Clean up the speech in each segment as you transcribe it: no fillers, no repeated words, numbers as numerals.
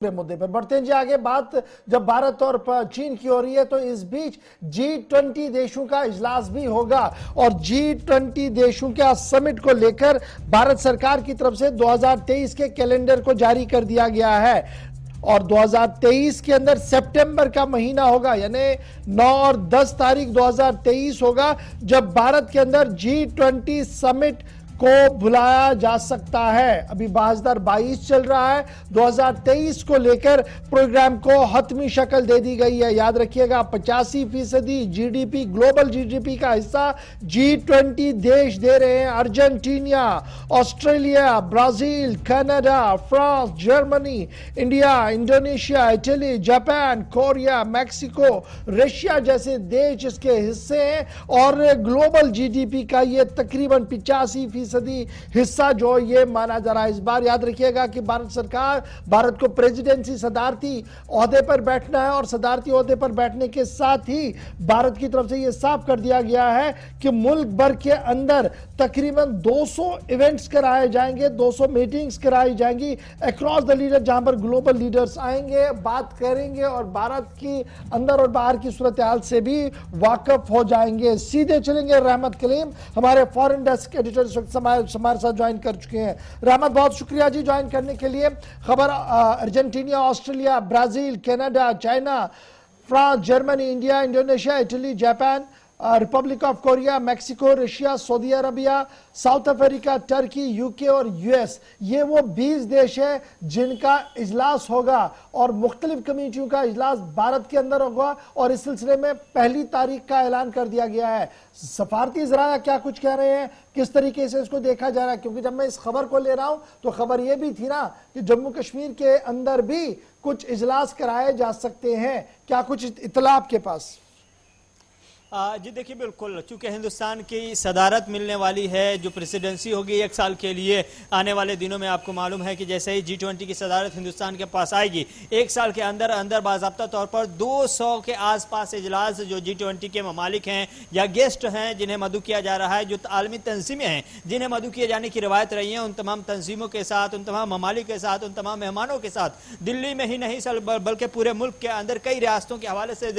मुद्दे पर बढ़ते हैं जी आगे। बात जब भारत और चीन की हो रही है तो इस बीच G20 देशों का इजलास भी होगा और G20 देशों के समिट को लेकर भारत सरकार की तरफ से 2023 के कैलेंडर को जारी कर दिया गया है और 2023 के अंदर सितंबर का महीना होगा, यानी 9 और 10 तारीख 2023 होगा जब भारत के अंदर G20 समिट को बुलाया जा सकता है। अभी 2022 चल रहा है, 2023 को लेकर प्रोग्राम को हतमी शक्ल दे दी गई है। याद रखिएगा 85% जीडीपी, ग्लोबल जीडीपी का हिस्सा G20 देश दे रहे हैं। Argentina, Australia, Brazil, Canada, France, Germany, India, Indonesia, Italy, Japan, Korea, Mexico, Russia जैसे देश इसके हिस्से हैं और ग्लोबल जीडीपी का ये तकरीबन 85% हिस्सा जो ये माना जा रहा है। इस बार याद रखिएगा कि भारत सरकार, भारत को प्रेसिडेंसी सदारती ओहदे पर बैठना है और सदारती ओहदे पर बैठने के साथ ही भारत की तरफ से ये साफ कर दिया गया है कि मुल्क भर के अंदर तकरीबन 200 इवेंट्स कराए जाएंगे, 200 मीटिंग्स कराई जाएंगी अक्रॉस द लीडर, जहां पर ग्लोबल लीडर्स आएंगे, बात करेंगे और भारत की अंदर और बाहर की सूरत हाल से भी वाकिफ हो जाएंगे। सीधे चलेंगे रहमत कलीम, हमारे फॉरेन डेस्क एडिटर इस वक्त हमारे साथ ज्वाइन कर चुके हैं। रहमत, बहुत शुक्रिया जी ज्वाइन करने के लिए। खबर Argentina, Australia, Brazil, Canada, China, France, Germany, India, Indonesia, Italy, Japan, Republic of Korea, Mexico, Russia, Saudi Arabia, south Africa, Turkey, UK और यूएस, ये वो 20 देश है जिनका इजलास होगा और मुख्तलिफ कमेटियों का इजलास भारत के अंदर होगा और इस सिलसिले में 1 तारीख का ऐलान कर दिया गया है। सफारती ज़राया क्या कुछ कह रहे हैं, किस तरीके से इसको देखा जा रहा है? क्योंकि जब मैं इस खबर को ले रहा हूं तो खबर यह भी थी ना कि जम्मू कश्मीर के अंदर भी कुछ इजलास कराए जा सकते हैं, क्या कुछ इत्तला आपके पास? जी देखिए, बिल्कुल, चूंकि हिंदुस्तान की सदारत मिलने वाली है, जो प्रेसिडेंसी होगी 1 साल के लिए आने वाले दिनों में, आपको मालूम है कि जैसे ही G20 की सदारत हिंदुस्तान के पास आएगी 1 साल के अंदर अंदर बाज़ाब्ता तौर पर 200 के आसपास इजलास जो G20 के ममालिक हैं या गेस्ट हैं जिन्हें मदऊ किया जा रहा है, जो आलमी तंजीमें हैं जिन्हें मदऊ किए जाने की रवायत रही है, उन तमाम तंजीमों के साथ, उन तमाम ममालिक के साथ, उन तमाम मेहमानों के साथ दिल्ली में ही नहीं बल्कि पूरे मुल्क के अंदर कई रियासतों के हवाले से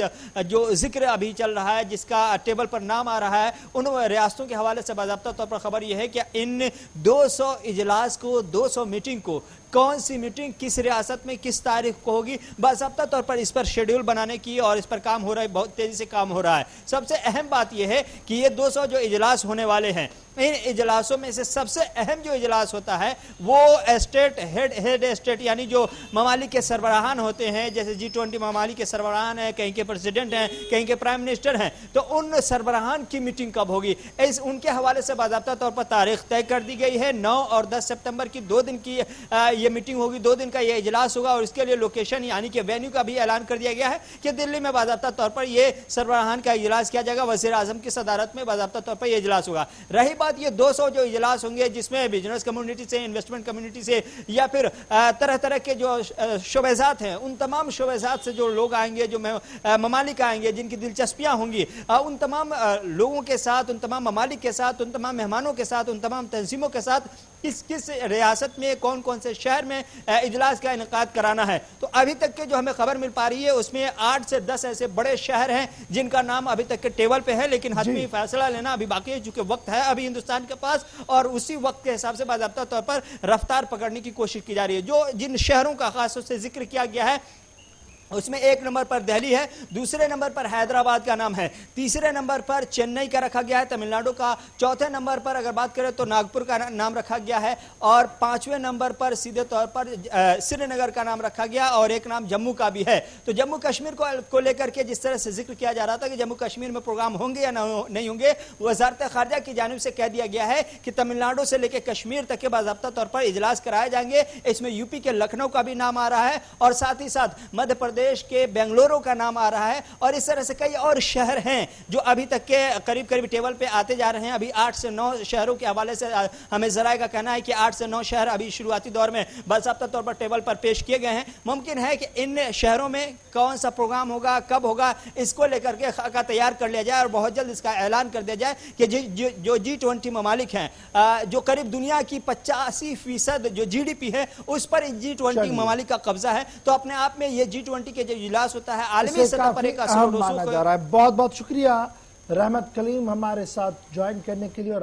जो जिक्र अभी चल रहा है, जिसका टेबल पर नाम आ रहा है, उन रियासतों के हवाले से बाज़ाब्ता तौर पर खबर यह है कि इन 200 इजलास को, 200 मीटिंग को, कौन सी मीटिंग किस रियासत में किस तारीख को होगी, बाज़ाब्ता तौर पर इस पर शेड्यूल बनाने की और इस पर काम हो रहा है, बहुत तेजी से काम हो रहा है। सबसे अहम बात यह है कि ये 200 जो इजलास होने वाले हैं, इन इजलासों में से सबसे अहम जो इजलास होता है वो स्टेट हेड स्टेट, यानी जो ममालिक के सरबराहान होते हैं, जैसे G20 ममालिक के सरबराहान हैं, कहीं के प्रेसिडेंट हैं, कहीं के प्राइम मिनिस्टर हैं, तो उन सरबराहान की मीटिंग कब होगी, उनके हवाले से बाज़ाब्ता तौर पर तारीख तय कर दी गई है। 9 और 10 सितंबर की 2 दिन की ये मीटिंग होगी, 2 दिन का ये इजलास होगा और इसके लिए लोकेशन यानी कि वेन्यू का भी ऐलान कर दिया गया है कि दिल्ली में बाज़ाब्ता तौर पर ये सरबराहान का इजलास किया जाएगा, वज़ीर आज़म की सदारत में बाज़ाब्ता तौर पर यह इजलास होगा। रही बात ये 200 जो इजलास होंगे जिसमें बिजनेस कम्युनिटी से, इन्वेस्टमेंट कम्युनिटी से या फिर तरह तरह के जो शोबेजात हैं, उन तमाम शोबेजात से जो लोग आएंगे, जो ममालिक आएंगे जिनकी दिलचस्पियां होंगी, उन तमाम लोगों के साथ, उन तमाम ममालिक के साथ, उन तमाम मेहमानों के साथ, उन तमाम तंजीमों के साथ किस किस रियासत में, कौन कौन से शहर में इजलास का इनेकाद कराना है। तो अभी तक के जो हमें खबर मिल पा रही है उसमें 8 से 10 ऐसे बड़े शहर हैं जिनका नाम अभी तक के टेबल पे है, लेकिन हतमी फैसला लेना अभी बाकी है, चूंकि वक्त है अभी हिंदुस्तान के पास और उसी वक्त के हिसाब से बाज़ाब्ता तौर पर रफ्तार पकड़ने की कोशिश की जा रही है। जो जिन शहरों का खास तौर से जिक्र किया गया है उसमें 1 नंबर पर दिल्ली है, दूसरे नंबर पर हैदराबाद का नाम है, तीसरे नंबर पर चेन्नई का रखा गया है तमिलनाडु का, चौथे नंबर पर अगर बात करें तो नागपुर का नाम रखा गया है और 5वें नंबर पर सीधे तौर पर श्रीनगर का नाम रखा गया और एक नाम जम्मू का भी है। तो जम्मू कश्मीर को लेकर के जिस तरह से जिक्र किया जा रहा था कि जम्मू कश्मीर में प्रोग्राम होंगे या नहीं होंगे, वजारत खारजा की जानिब से कह दिया गया है कि तमिलनाडु से लेकर कश्मीर तक के बाज़ाब्ता तौर पर इजलास कराए जाएंगे। इसमें यूपी के लखनऊ का भी नाम आ रहा है और साथ ही साथ मध्य प्रदेश प्रदेश के बेंगलुरु का नाम आ रहा है, और इस तरह से कई और शहर हैं जो अभी तक के करीब करीब टेबल पे आते जा रहे हैं। अभी 8 से 9 शहरों के हवाले से हमें जराए का कहना है कि 8 से 9 शहर अभी शुरुआती दौर में बाकायदा तौर पर टेबल पर पेश किए गए हैं। मुमकिन है कि इन शहरों में कौन सा प्रोग्राम होगा, कब होगा, इसको लेकर के खाका तैयार कर लिया जाए और बहुत जल्द इसका ऐलान कर दिया जाए कि जो G20 ममालिक हैं, जो करीब दुनिया की 85% जो जीडीपी है उस पर G20 ममालिक का कब्जा है। तो अपने आप में ये G20 के जो इजलास होता है आलमी सतह पर एक असर माना जा रहा है। बहुत बहुत शुक्रिया रहमत कलीम हमारे साथ ज्वाइन करने के लिए। और